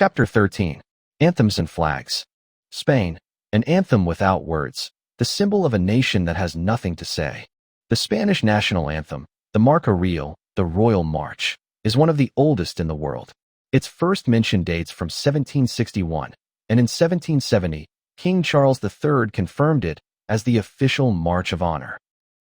Chapter 13. Anthems and Flags. Spain, an anthem without words, the symbol of a nation that has nothing to say. The Spanish national anthem, the Marcha Real, the Royal March, is one of the oldest in the world. Its first mention dates from 1761, and in 1770, King Charles III confirmed it as the official March of Honor.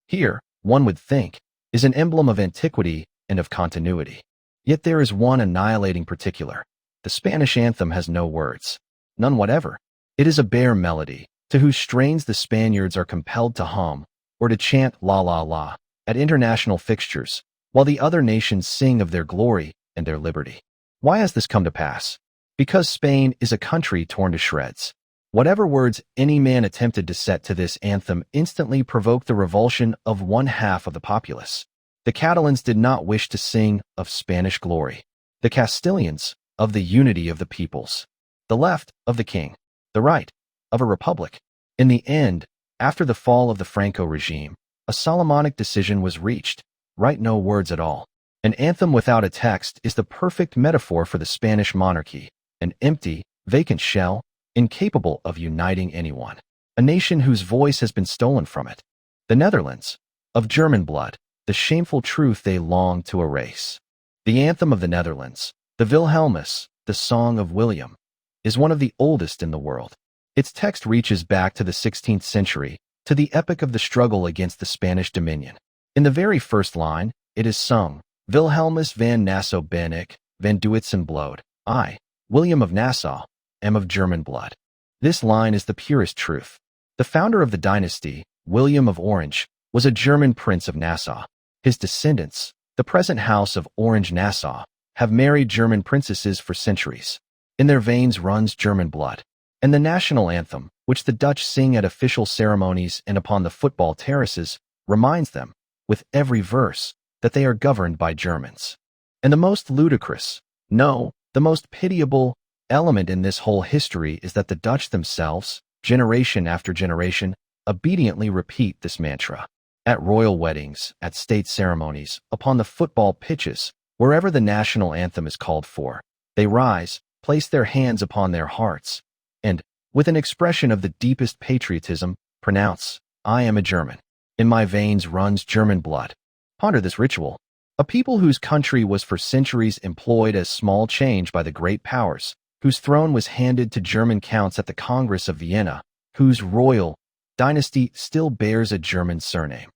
Here, one would think, is an emblem of antiquity and of continuity. Yet there is one annihilating particular. The Spanish anthem has no words. None whatever. It is a bare melody, to whose strains the Spaniards are compelled to hum, or to chant la la la, at international fixtures, while the other nations sing of their glory and their liberty. Why has this come to pass? Because Spain is a country torn to shreds. Whatever words any man attempted to set to this anthem instantly provoked the revulsion of one half of the populace. The Catalans did not wish to sing of Spanish glory. The Castilians, of the unity of the peoples. The left, of the king. The right, of a republic. In the end, after the fall of the Franco regime, a Solomonic decision was reached: write no words at all. An anthem without a text is the perfect metaphor for the Spanish monarchy, an empty, vacant shell, incapable of uniting anyone. A nation whose voice has been stolen from it. The Netherlands, of German blood, the shameful truth they long to erase. The anthem of the Netherlands, the Wilhelmus, the Song of William, is one of the oldest in the world. Its text reaches back to the 16th century, to the epoch of the struggle against the Spanish dominion. In the very first line, it is sung, Wilhelmus van Nassau ben ik, van Duitsen bloed. I, William of Nassau, am of German blood. This line is the purest truth. The founder of the dynasty, William of Orange, was a German prince of Nassau. His descendants, the present House of Orange-Nassau, have married German princesses for centuries. In their veins runs German blood. And the national anthem, which the Dutch sing at official ceremonies and upon the football terraces, reminds them, with every verse, that they are governed by Germans. And the most ludicrous, no, the most pitiable, element in this whole history is that the Dutch themselves, generation after generation, obediently repeat this mantra. At royal weddings, at state ceremonies, upon the football pitches, wherever the national anthem is called for, they rise, place their hands upon their hearts, and, with an expression of the deepest patriotism, pronounce, I am a German. In my veins runs German blood. Ponder this ritual. A people whose country was for centuries employed as small change by the great powers, whose throne was handed to German counts at the Congress of Vienna, whose royal dynasty still bears a German surname.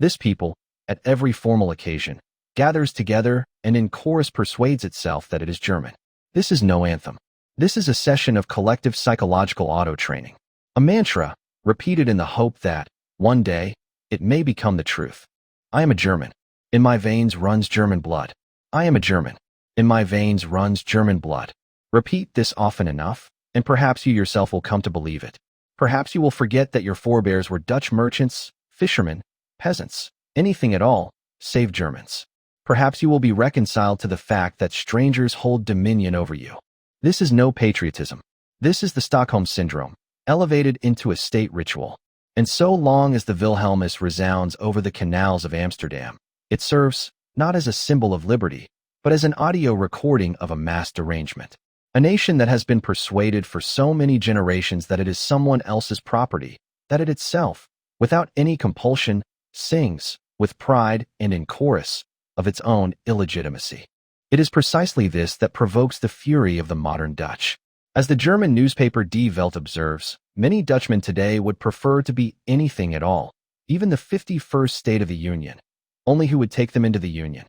This people, at every formal occasion, gathers together and in chorus persuades itself that it is German. This is no anthem. This is a session of collective psychological auto-training. A mantra, repeated in the hope that, one day, it may become the truth. I am a German. In my veins runs German blood. I am a German. In my veins runs German blood. Repeat this often enough, and perhaps you yourself will come to believe it. Perhaps you will forget that your forebears were Dutch merchants, fishermen, peasants, anything at all, save Germans. Perhaps you will be reconciled to the fact that strangers hold dominion over you. This is no patriotism. This is the Stockholm Syndrome, elevated into a state ritual. And so long as the Wilhelmus resounds over the canals of Amsterdam, it serves, not as a symbol of liberty, but as an audio recording of a mass derangement. A nation that has been persuaded for so many generations that it is someone else's property, that it itself, without any compulsion, sings, with pride and in chorus, of its own illegitimacy. It is precisely this that provokes the fury of the modern Dutch. As the German newspaper Die Welt observes, many Dutchmen today would prefer to be anything at all, even the 51st State of the Union, only who would take them into the Union,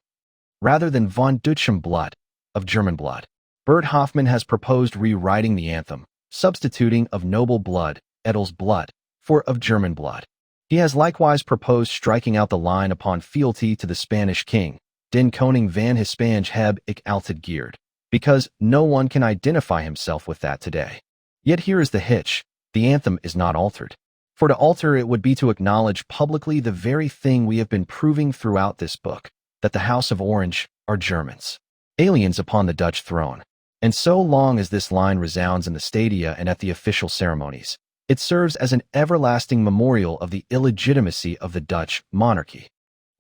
rather than von Deutschem blood, of German blood. Bert Hoffmann has proposed rewriting the anthem, substituting of noble blood, Edel's blood, for of German blood. He has likewise proposed striking out the line upon fealty to the Spanish king, Den Koning van Hispansch heb ik altijd geëerd, because no one can identify himself with that today. Yet here is the hitch: the anthem is not altered. For to alter it would be to acknowledge publicly the very thing we have been proving throughout this book, that the House of Orange are Germans, aliens upon the Dutch throne. And so long as this line resounds in the stadia and at the official ceremonies, it serves as an everlasting memorial of the illegitimacy of the Dutch monarchy.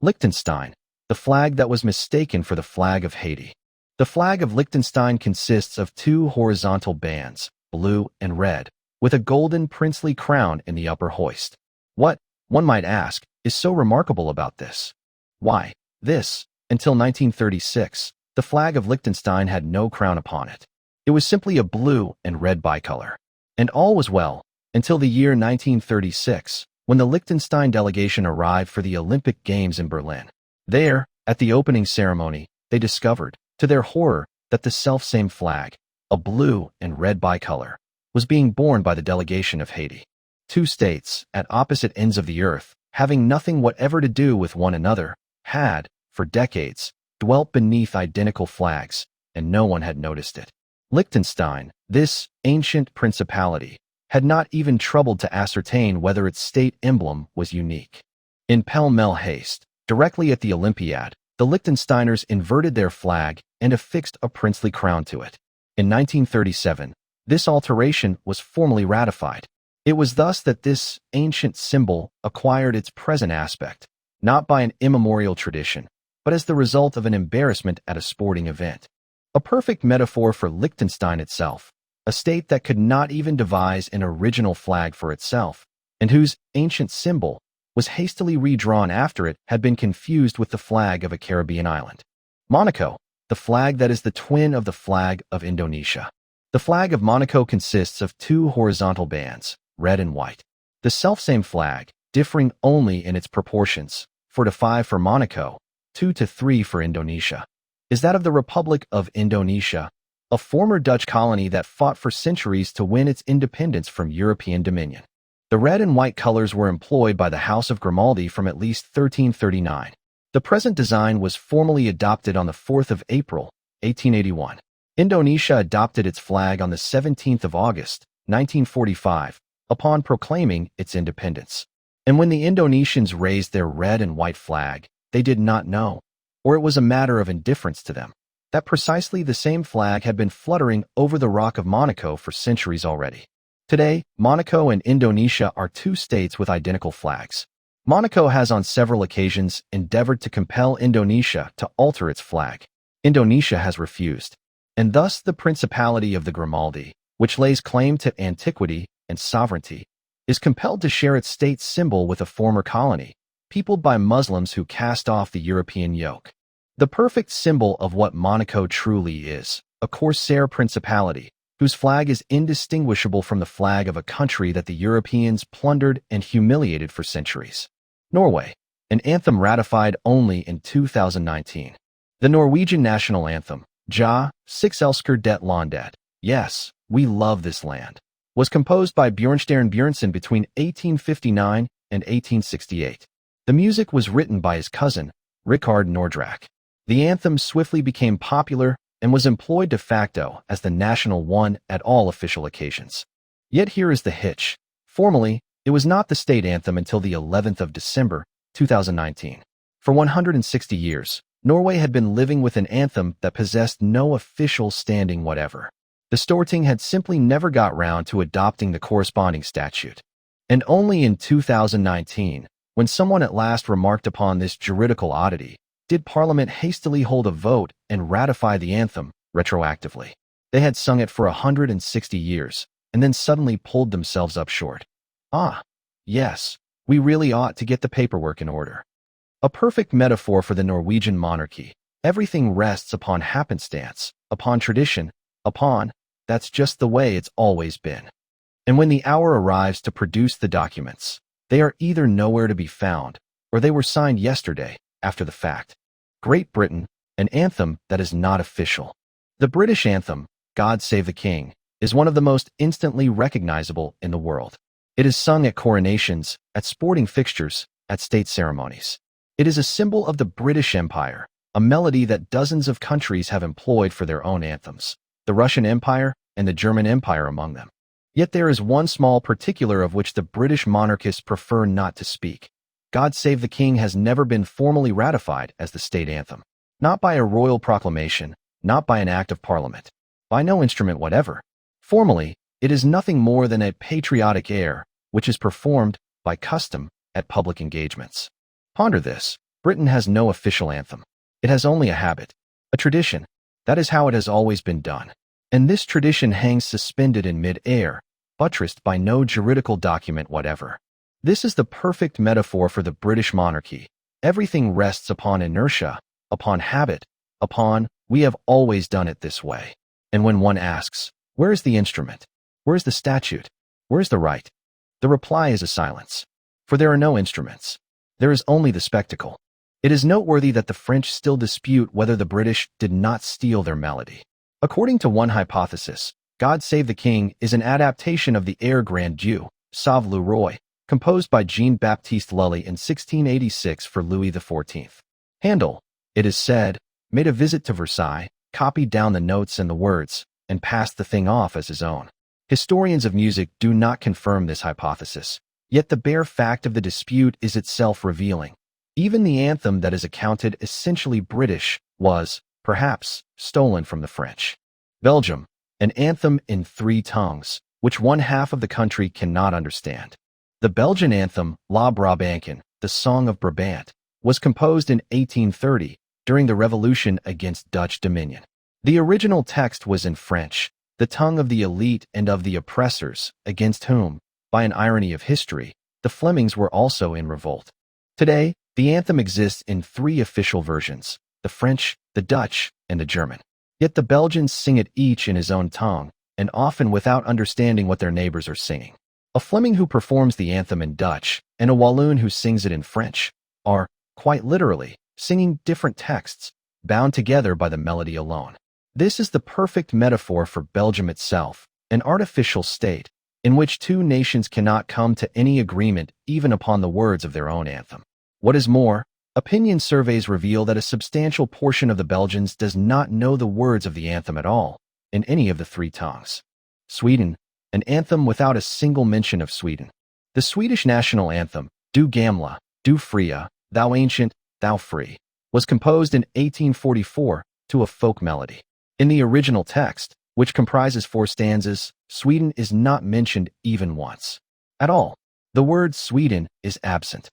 Liechtenstein, the flag that was mistaken for the flag of Haiti. The flag of Liechtenstein consists of two horizontal bands, blue and red, with a golden princely crown in the upper hoist. What, one might ask, is so remarkable about this? Why, until 1936, the flag of Liechtenstein had no crown upon it. It was simply a blue and red bicolor. And all was well, until the year 1936, when the Liechtenstein delegation arrived for the Olympic Games in Berlin. There, at the opening ceremony, they discovered, to their horror, that the selfsame flag, a blue and red bicolor, was being borne by the delegation of Haiti. Two states, at opposite ends of the earth, having nothing whatever to do with one another, had, for decades, dwelt beneath identical flags, and no one had noticed it. Liechtenstein, this ancient principality, had not even troubled to ascertain whether its state emblem was unique. In pell-mell haste, directly at the Olympiad, the Liechtensteiners inverted their flag and affixed a princely crown to it. In 1937, this alteration was formally ratified. It was thus that this ancient symbol acquired its present aspect, not by an immemorial tradition, but as the result of an embarrassment at a sporting event. A perfect metaphor for Liechtenstein itself, a state that could not even devise an original flag for itself, and whose ancient symbol was hastily redrawn after it had been confused with the flag of a Caribbean island. Monaco, the flag that is the twin of the flag of Indonesia. The flag of Monaco consists of two horizontal bands, red and white. The selfsame flag, differing only in its proportions, 4:5 for Monaco, 2:3 for Indonesia, is that of the Republic of Indonesia, a former Dutch colony that fought for centuries to win its independence from European dominion. The red and white colors were employed by the House of Grimaldi from at least 1339. The present design was formally adopted on the 4th of April, 1881. Indonesia adopted its flag on the 17th of August, 1945, upon proclaiming its independence. And when the Indonesians raised their red and white flag, they did not know, or it was a matter of indifference to them, that precisely the same flag had been fluttering over the Rock of Monaco for centuries already. Today, Monaco and Indonesia are two states with identical flags. Monaco has on several occasions endeavored to compel Indonesia to alter its flag. Indonesia has refused, and thus the Principality of the Grimaldi, which lays claim to antiquity and sovereignty, is compelled to share its state symbol with a former colony, peopled by Muslims who cast off the European yoke. The perfect symbol of what Monaco truly is, a corsair principality, whose flag is indistinguishable from the flag of a country that the Europeans plundered and humiliated for centuries. Norway, an anthem ratified only in 2019. The Norwegian national anthem, Ja, Six Elsker det landet, yes, we love this land, was composed by Bjørnstjerne Bjørnson between 1859 and 1868. The music was written by his cousin, Rikard Nordrak. The anthem swiftly became popular and was employed de facto as the national one at all official occasions. Yet here is the hitch. Formally, it was not the state anthem until the 11th of December, 2019. For 160 years, Norway had been living with an anthem that possessed no official standing whatever. The Storting had simply never got round to adopting the corresponding statute. And only in 2019, when someone at last remarked upon this juridical oddity, did Parliament hastily hold a vote and ratify the anthem retroactively. They had sung it for 160 years, and then suddenly pulled themselves up short. Ah, yes, we really ought to get the paperwork in order. A perfect metaphor for the Norwegian monarchy. Everything rests upon happenstance, upon tradition, that's just the way it's always been. And when the hour arrives to produce the documents, they are either nowhere to be found, or they were signed yesterday, after the fact. Great Britain, an anthem that is not official. The British anthem, God Save the King, is one of the most instantly recognizable in the world. It is sung at coronations, at sporting fixtures, at state ceremonies. It is a symbol of the British Empire, a melody that dozens of countries have employed for their own anthems, the Russian Empire and the German Empire among them. Yet there is one small particular of which the British monarchists prefer not to speak. God Save the King has never been formally ratified as the state anthem. Not by a royal proclamation, not by an act of parliament, by no instrument whatever. Formally, it is nothing more than a patriotic air, which is performed, by custom, at public engagements. Ponder this. Britain has no official anthem. It has only a habit, a tradition, That is how it has always been done. And this tradition hangs suspended in mid-air, buttressed by no juridical document whatever. This is the perfect metaphor for the British monarchy. Everything rests upon inertia, upon habit, upon, we have always done it this way. And when one asks, where is the instrument? Where is the statute? Where is the right? The reply is a silence. For there are no instruments. There is only the spectacle. It is noteworthy that the French still dispute whether the British did not steal their melody. According to one hypothesis, God Save the King is an adaptation of the Air Grand Dieu, Sauve le Roi, composed by Jean-Baptiste Lully in 1686 for Louis XIV. Handel, it is said, made a visit to Versailles, copied down the notes and the words, and passed the thing off as his own. Historians of music do not confirm this hypothesis, yet the bare fact of the dispute is itself revealing. Even the anthem that is accounted essentially British was, perhaps, stolen from the French. Belgium, an anthem in 3 tongues, which one half of the country cannot understand. The Belgian anthem, La Brabançon, the Song of Brabant, was composed in 1830, during the revolution against Dutch dominion. The original text was in French, the tongue of the elite and of the oppressors, against whom, by an irony of history, the Flemings were also in revolt. Today, the anthem exists in 3 official versions, the French, the Dutch, and the German. Yet the Belgians sing it each in his own tongue, and often without understanding what their neighbors are singing. A Fleming who performs the anthem in Dutch and a Walloon who sings it in French are, quite literally, singing different texts, bound together by the melody alone. This is the perfect metaphor for Belgium itself, an artificial state, in which 2 nations cannot come to any agreement even upon the words of their own anthem. What is more, opinion surveys reveal that a substantial portion of the Belgians does not know the words of the anthem at all, in any of the 3 tongues. Sweden, an anthem without a single mention of Sweden. The Swedish national anthem, Du gamla, du fria, thou ancient, thou free, was composed in 1844 to a folk melody. In the original text, which comprises 4 stanzas, Sweden is not mentioned even once. At all, the word Sweden is absent.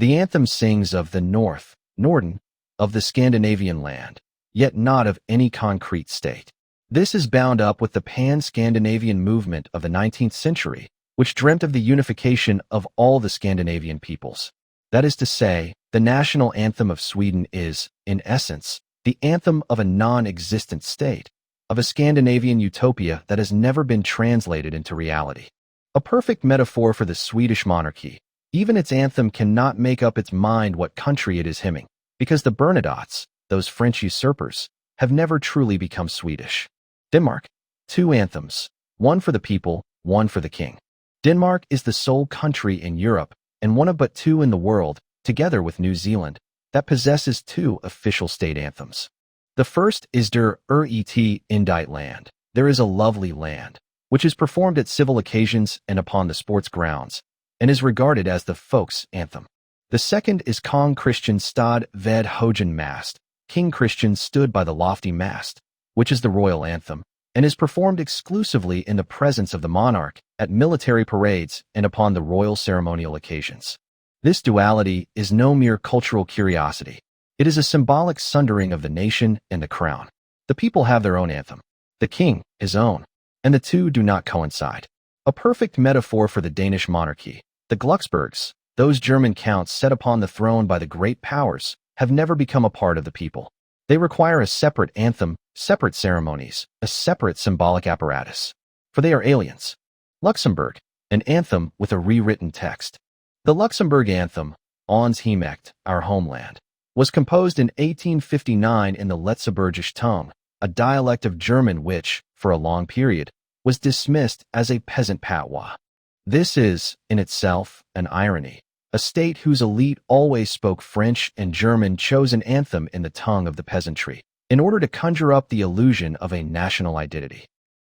The anthem sings of the North, Norden, of the Scandinavian land, yet not of any concrete state. This is bound up with the pan-Scandinavian movement of the 19th century, which dreamt of the unification of all the Scandinavian peoples. That is to say, the national anthem of Sweden is, in essence, the anthem of a non-existent state, of a Scandinavian utopia that has never been translated into reality. A perfect metaphor for the Swedish monarchy. Even its anthem cannot make up its mind what country it is hymning, because the Bernadottes, those French usurpers, have never truly become Swedish. Denmark, 2 anthems, one for the people, one for the king. Denmark is the sole country in Europe, and one of but 2 in the world, together with New Zealand, that possesses 2 official state anthems. The first is Der Indite Land, There is a Lovely Land, which is performed at civil occasions and upon the sports grounds, and is regarded as the folk's anthem. The second is Kong Christian Stad ved Hogen Mast, King Christian stood by the lofty mast, which is the royal anthem, and is performed exclusively in the presence of the monarch, at military parades and upon the royal ceremonial occasions. This duality is no mere cultural curiosity. It is a symbolic sundering of the nation and the crown. The people have their own anthem, the king his own, and the 2 do not coincide. A perfect metaphor for the Danish monarchy. The Glucksbergs, those German counts set upon the throne by the great powers, have never become a part of the people. They require a separate anthem, separate ceremonies, a separate symbolic apparatus. For they are aliens. Luxembourg, an anthem with a rewritten text. The Luxembourg anthem, Ons Hemecht, our homeland, was composed in 1859 in the Letzeburgisch tongue, a dialect of German which, for a long period, was dismissed as a peasant patois. This is, in itself, an irony. A state whose elite always spoke French and German chose an anthem in the tongue of the peasantry, in order to conjure up the illusion of a national identity.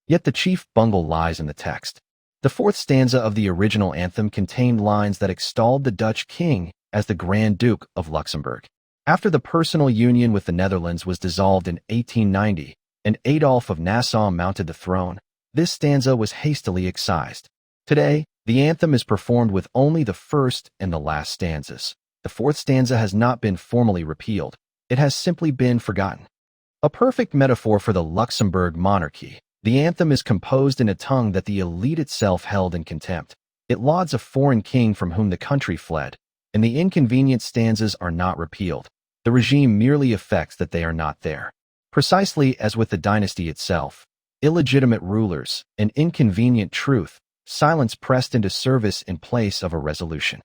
Yet the chief bungle lies in the text. The 4th stanza of the original anthem contained lines that extolled the Dutch king as the Grand Duke of Luxembourg. After the personal union with the Netherlands was dissolved in 1890, and Adolf of Nassau mounted the throne, this stanza was hastily excised. Today, the anthem is performed with only the first and the last stanzas. The 4th stanza has not been formally repealed. It has simply been forgotten. A perfect metaphor for the Luxembourg monarchy, the anthem is composed in a tongue that the elite itself held in contempt. It lauds a foreign king from whom the country fled, and the inconvenient stanzas are not repealed. The regime merely affects that they are not there. Precisely as with the dynasty itself, illegitimate rulers, an inconvenient truth, silence pressed into service in place of a resolution.